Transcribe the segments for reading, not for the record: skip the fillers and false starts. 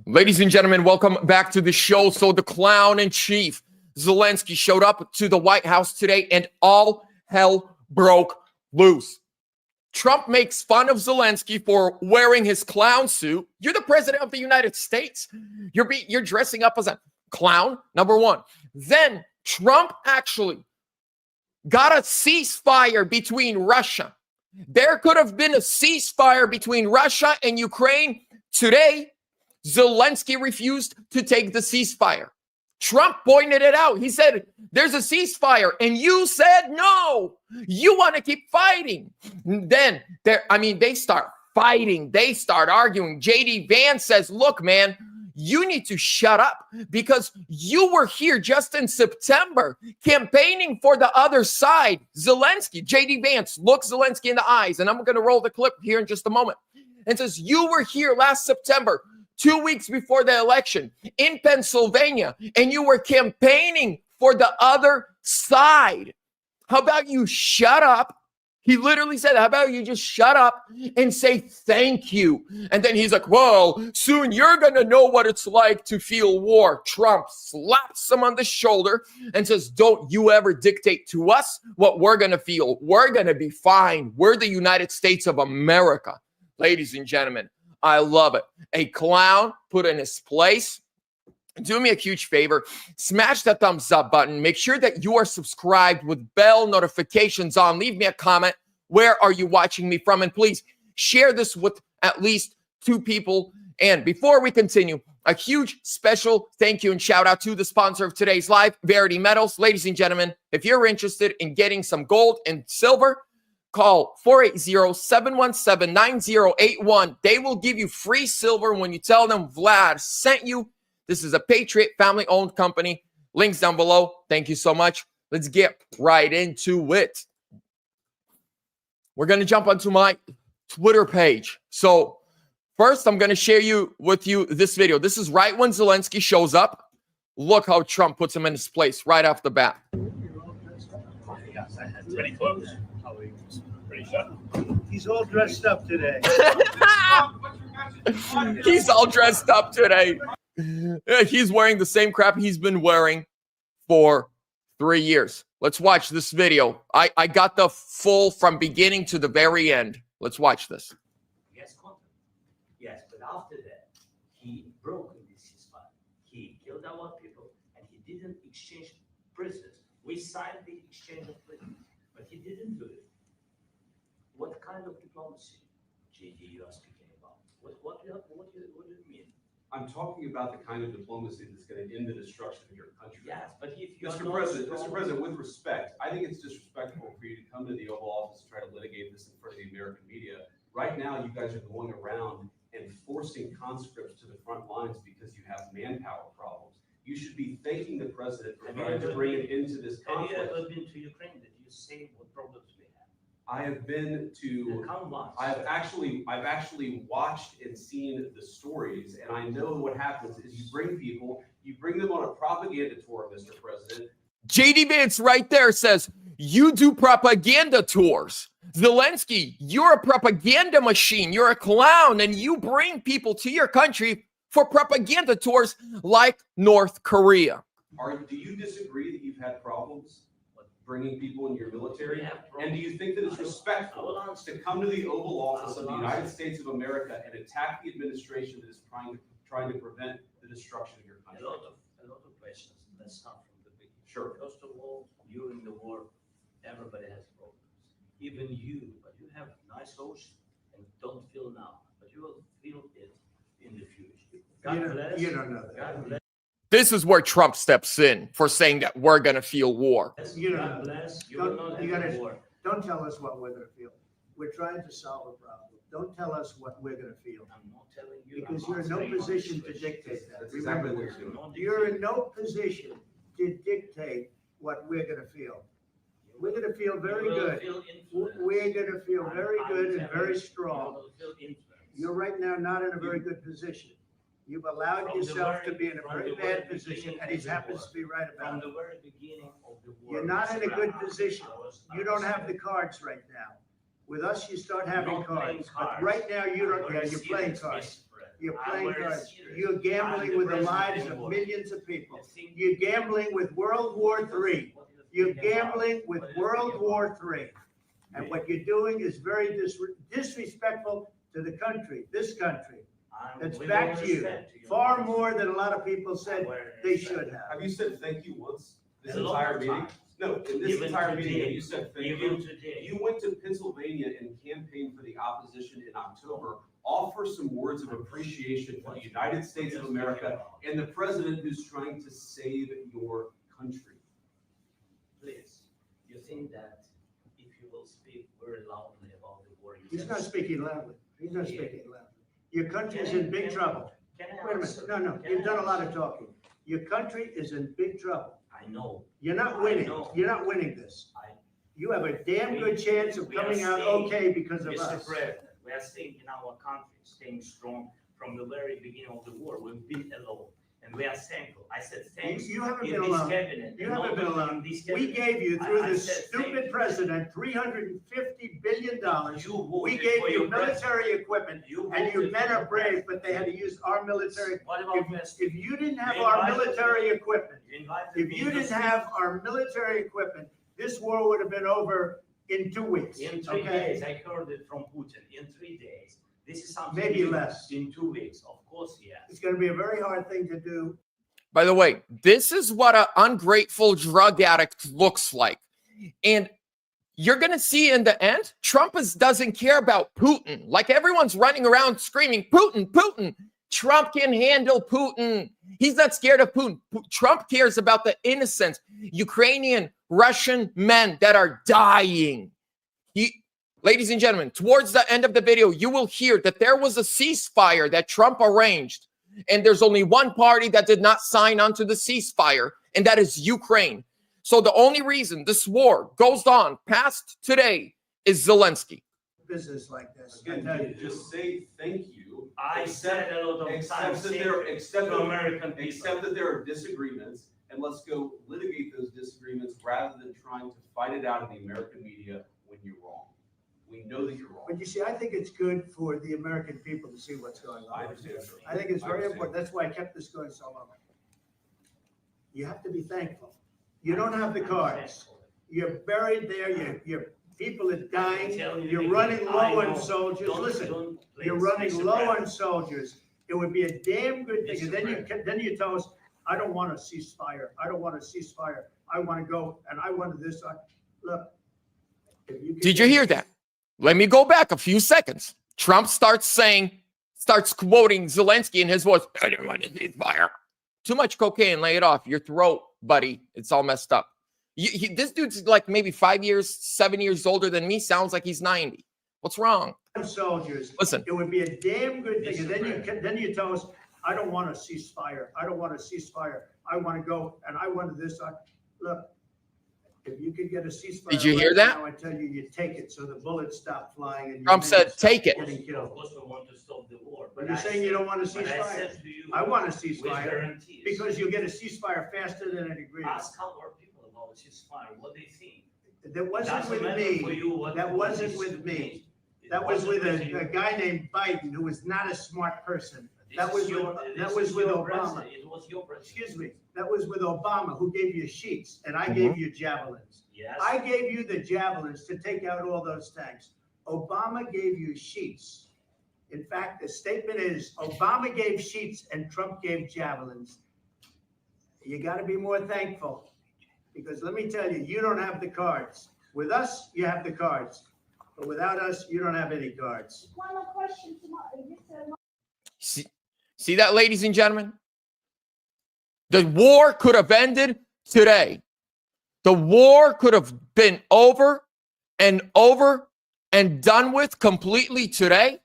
Ladies and gentlemen, welcome back to the show. So the clown in chief, Zelenskiy, showed up to the White House today and all hell broke loose. Trump makes fun of Zelenskiy for wearing his clown suit. You're the president of the United States. You're dressing up as a clown, number one. Then Trump actually got a ceasefire between Russia. There could have been a ceasefire between Russia and Ukraine. Today, Zelenskiy refused to take the ceasefire. Trump pointed it out. He said, there's a ceasefire. And you said, no, you want to keep fighting. Then, they start fighting. They start arguing. JD Vance says, look, man, you need to shut up because you were here just in September campaigning for the other side. Zelenskiy, JD Vance, looks Zelenskiy in the eyes, and I'm going to roll the clip here in just a moment, and says, you were here last September, 2 weeks before the election in Pennsylvania, and you were campaigning for the other side. How about you shut up? He literally said, how about you just shut up and say thank you? And then he's like, well, soon you're going to know what it's like to feel war. Trump slaps him on the shoulder and says, don't you ever dictate to us what we're going to feel. We're going to be fine. We're the United States of America. Ladies and gentlemen, I love it. A clown put in his place. Do me a huge favor. Smash that thumbs up button. Make sure that you are subscribed with bell notifications on. Leave me a comment. Where are you watching me from? And please share this with at least 2 people. And before we continue, a huge special thank you and shout out to the sponsor of today's live, Verity Metals. Ladies and gentlemen, if you're interested in getting some gold and silver, call 480-717-9081. They will give you free silver when you tell them Vlad sent you. This is a Patriot family-owned company. Links down below. Thank you so much. Let's get right into it. We're going to jump onto my Twitter page. So first, I'm going to share with you this video. This is right when Zelenskiy shows up. Look how Trump puts him in his place right off the bat. Yes, I had pretty close. Pretty sure. He's all dressed up today. He's all dressed up today. He's wearing the same crap he's been wearing for 3 years. Let's watch this video. I got the full from beginning to the very end. Let's watch this. Yes, yes, but after that, he broke this ceasefire. He killed our people, and he didn't exchange prisoners. We signed the exchange of prisoners, but he didn't do it. What kind of diplomacy, JD, you are speaking about? What do you mean? I'm talking about the kind of diplomacy that's going to end the destruction of your country. Yes, but if you Mr. President, with respect, I think it's disrespectful for you to come to the Oval Office and try to litigate this in front of the American media. Right now, you guys are going around and forcing conscripts to the front lines because you have manpower problems. You should be thanking the president for trying to bring it into this conflict. Have you ever been to Ukraine? Did you see what problems we have? I have been to. I've actually watched and seen the stories, and I know what happens is you bring them on a propaganda tour, Mr. President. JD Vance right there says, you do propaganda tours. Zelenskiy, you're a propaganda machine. You're a clown, and you bring people to your country for propaganda tours like North Korea. Do you disagree that you've had problems bringing people in your military? And do you think that it's respectful to come to the Oval Office of the United States of America and attack the administration that is trying to prevent the destruction of your country? A lot of questions. Let's start from the beginning. Sure. First of all, during the war, everybody has problems. Even you, but you have nice ocean and don't feel now, but you will feel it in the future. God bless. You don't know that. God bless. This is where Trump steps in for saying that we're going to feel war. God bless. You will not have war. Don't tell us what we're going to feel. We're trying to solve a problem. Don't tell us what we're going to feel. I'm not telling you. Because you're in no position to dictate that. That's exactly what you're doing. You're in no position to dictate what we're going to feel. We're going to feel very good. We're going to feel very good and very strong. You're right now not in a very good position. You've allowed yourself to be in a very bad position, and he happens to be right about it. From the very beginning of the war, You're not in a good position. You don't have the cards right now. With us, you start having cards. But right now, you don't. Yeah, you're playing cards. You're I'm playing very cards. serious. You're I'm gambling the with the president lives of anymore. millions of people. You think- You're gambling with World War III. You're gambling with World War III. And what you're doing is very disrespectful to the country, this country. It's back to you, far more than a lot of people said they should have. Have you said thank you once this A lot entire of meeting? times. No, in this Even entire today. meeting, have you said thank Even you? today. You went to Pennsylvania and campaigned for the opposition in October. Offer some words of appreciation for the United States of America and the president who's trying to save your country. Please, you think that if you will speak very loudly about the war, you He's can- not speaking loudly. He's not speaking loudly. Your country is Can I- in big can- trouble. Can I Wait a answer? minute, no, Can you've I done a lot of answer? talking. Your country is in big trouble. I know. You're not I winning. know. You're not winning this. I- You have a damn good chance of We are coming out staying- okay because of Mr. us. President, we are staying in our country, staying strong from the very beginning of the war. We've been alone, and we are thankful. I said thanks You haven't in been this alone. cabinet. You and haven't not been only alone. in this We cabinet. gave you, through I this said thank stupid you. president, $350 billion. You We voted gave for you your president. military equipment, You and your voted men for are your brave, president. but they had to use our military. What about Vance? If you didn't have You our invited- military equipment, You invited if me you to didn't speak. have our military equipment, this war would have been over in 2 weeks. In 3 Okay? days, I heard it from Putin, in 3 days. This is something. Maybe you- less. In 2 weeks, of course, yes. It's gonna be a very hard thing to do. By the way, this is what an ungrateful drug addict looks like. And you're going to see in the end, Trump doesn't care about Putin. Like everyone's running around screaming, Putin, Putin. Trump can handle Putin. He's not scared of Putin. Trump cares about the innocent Ukrainian, Russian men that are dying. Ladies and gentlemen, towards the end of the video, you will hear that there was a ceasefire that Trump arranged. And there's only one party that did not sign onto the ceasefire, and that is Ukraine. So the only reason this war goes on past today is Zelensky. Business like this. I tell Again, you. just say thank you. I said a lot of Accept times, that thank there, you accept to that, American people. accept that there are disagreements, and let's go litigate those disagreements rather than trying to fight it out in the American media when you're wrong. We know that you're wrong. But you see, I think it's good for the American people to see what's going I on. understand, sir. I think it's I very understand. important. That's why I kept this going so long. You have to be thankful. You don't have the cards. You're buried there. Your people are dying. You're running low on soldiers. Listen, you're running low on soldiers. It would be a damn good thing. And then you tell us, I don't want a ceasefire. I don't want a ceasefire. I want to go and I want this. Look. Did you hear that? Let me go back a few seconds. Trump starts quoting Zelensky in his voice. I don't want a ceasefire. Too much cocaine. Lay it off your throat, buddy. It's all messed up. This dude's like maybe 7 years older than me. Sounds like he's 90. What's wrong? Soldiers. Listen. It would be a damn good thing. And then you tell us, I don't want a ceasefire. I don't want a ceasefire. I want to go and I want this. Look, if you could get a ceasefire. Did you hear that? Now I tell you, you take it so the bullets stop flying. And Trump said, take it. Getting Of killed. course, we want to stop the war. But you're saying you don't want a But I ceasefire? said to you. I want a with ceasefire guarantees. because you'll get a ceasefire faster than an agreement. Ask our people about ceasefire, what they think. That wasn't Doesn't with matter for me. you what- That what wasn't is with me. means. It That was with wasn't you. a guy named Biden who was not a smart person. This That is was your- with, this that was is with your Obama. president. It was your president. Excuse me, that was with Obama, who gave you sheets, and I gave you javelins. Yes. I gave you the javelins to take out all those tanks. Obama gave you sheets. In fact, the statement is Obama gave sheets and Trump gave javelins. You got to be more thankful because let me tell you, you don't have the cards. With us, you have the cards, but without us, you don't have any cards. Final question tomorrow. See that, ladies and gentlemen? The war could have ended today. The war could have been over and done with completely today.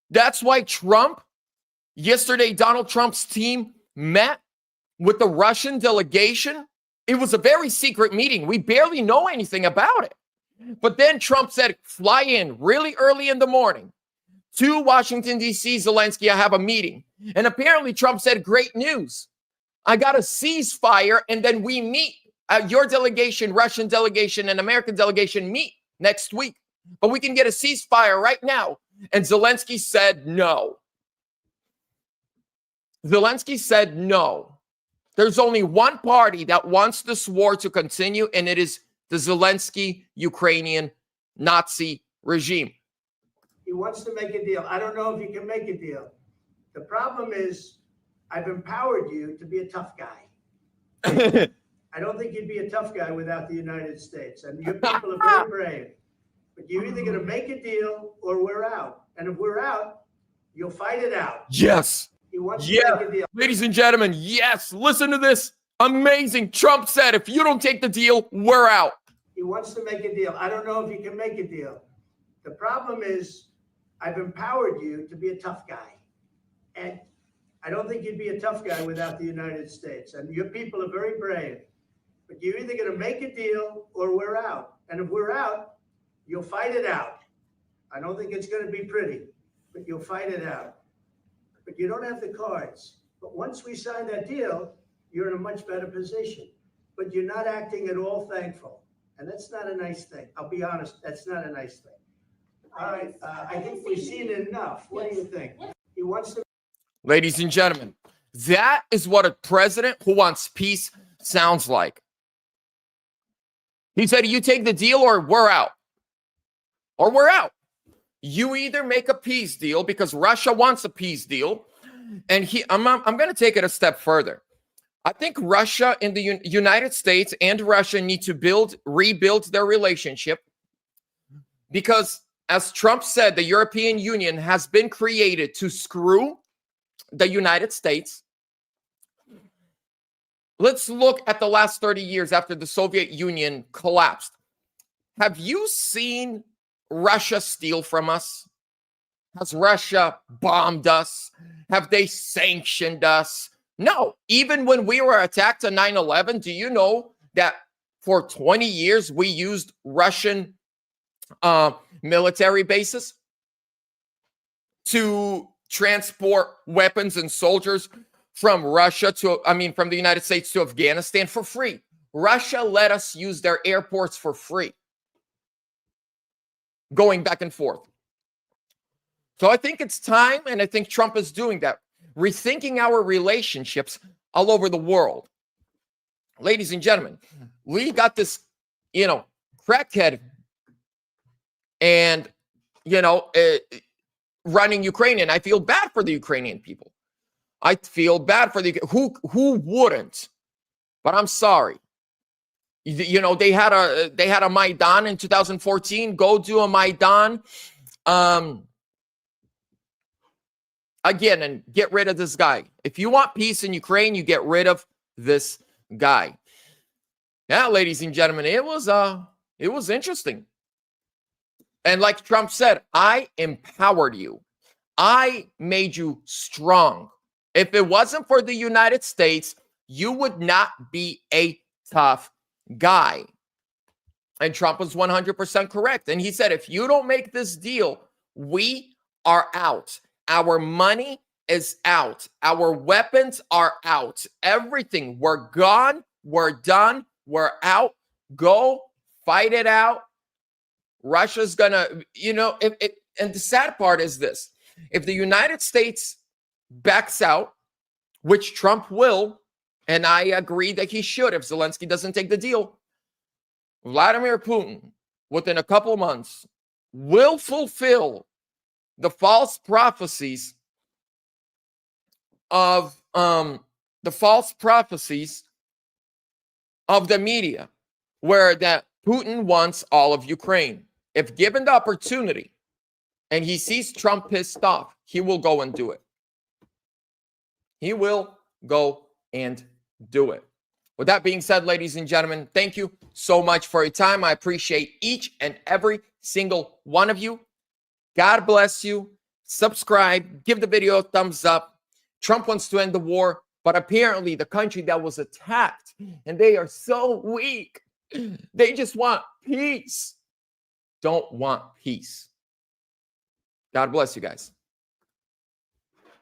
That's why yesterday, Donald Trump's team met with the Russian delegation. It was a very secret meeting. We barely know anything about it. But then Trump said, fly in really early in the morning to Washington, D.C., Zelenskiy, I have a meeting. And apparently Trump said, great news. I got a ceasefire, and then we meet. Your delegation, Russian delegation, and American delegation meet next week. But we can get a ceasefire right now. And Zelensky said no. Zelensky said no. There's only one party that wants this war to continue, and it is the Zelensky Ukrainian Nazi regime. He wants to make a deal. I don't know if he can make a deal. The problem is, I've empowered you to be a tough guy. I don't think you'd be a tough guy without the United States. And your people are very brave. But you're either going to make a deal or we're out. And if we're out, you'll fight it out. Yes. He wants to Yeah. make a deal. Ladies and gentlemen, yes. Listen to this. Amazing. Trump said, if you don't take the deal, we're out. He wants to make a deal. I don't know if he can make a deal. The problem is, I've empowered you to be a tough guy. And I don't think you'd be a tough guy without the United States. And your people are very brave. But you're either going to make a deal or we're out. And if we're out, you'll fight it out. I don't think it's going to be pretty, but you'll fight it out. But you don't have the cards. But once we sign that deal, you're in a much better position. But you're not acting at all thankful. And that's not a nice thing. I'll be honest, that's not a nice thing. All right, I think we've seen enough. What do you think? He wants to. Ladies and gentlemen, that is what a president who wants peace sounds like. He said, you take the deal or we're out. Or we're out. You either make a peace deal because Russia wants a peace deal. And I'm going to take it a step further. I think Russia and the United States and Russia need to rebuild their relationship because, as Trump said, the European Union has been created to screw the United States. Let's look at the last 30 years after the Soviet Union collapsed. Have you seen Russia steal from us? Has Russia bombed us? Have they sanctioned us? No. Even when we were attacked on 9/11, do you know that for 20 years we used Russian military bases to transport weapons and soldiers from from the United States to Afghanistan for free? Russia let us use their airports for free, going back and forth. So I think it's time, and I think Trump is doing that, rethinking our relationships all over the world. Ladies and gentlemen, we got this, crackhead and, running Ukraine, and I feel bad for the Ukrainian people. I feel bad for who wouldn't, but I'm sorry. They had a Maidan in 2014. Go do a Maidan again and get rid of this guy. If you want peace in Ukraine, you get rid of this guy. Yeah, ladies and gentlemen, it was interesting. And like Trump said, I empowered you. I made you strong. If it wasn't for the United States, you would not be a tough guy. And Trump was 100% correct. And he said, if you don't make this deal, we are out. Our money is out. Our weapons are out. Everything. We're gone. We're done. We're out. Go fight it out. Russia's gonna, and the sad part is this. If the United States backs out, which Trump will, and I agree that he should if Zelensky doesn't take the deal, Vladimir Putin, within a couple months, will fulfill the false prophecies of the media, where that Putin wants all of Ukraine. If given the opportunity and he sees Trump pissed off, he will go and do it. He will go and do it. With that being said, ladies and gentlemen, thank you so much for your time. I appreciate each and every single one of you. God bless you. Subscribe. Give the video a thumbs up. Trump wants to end the war, but apparently the country that was attacked, and they are so weak, they just want peace. Don't want peace. God bless you guys.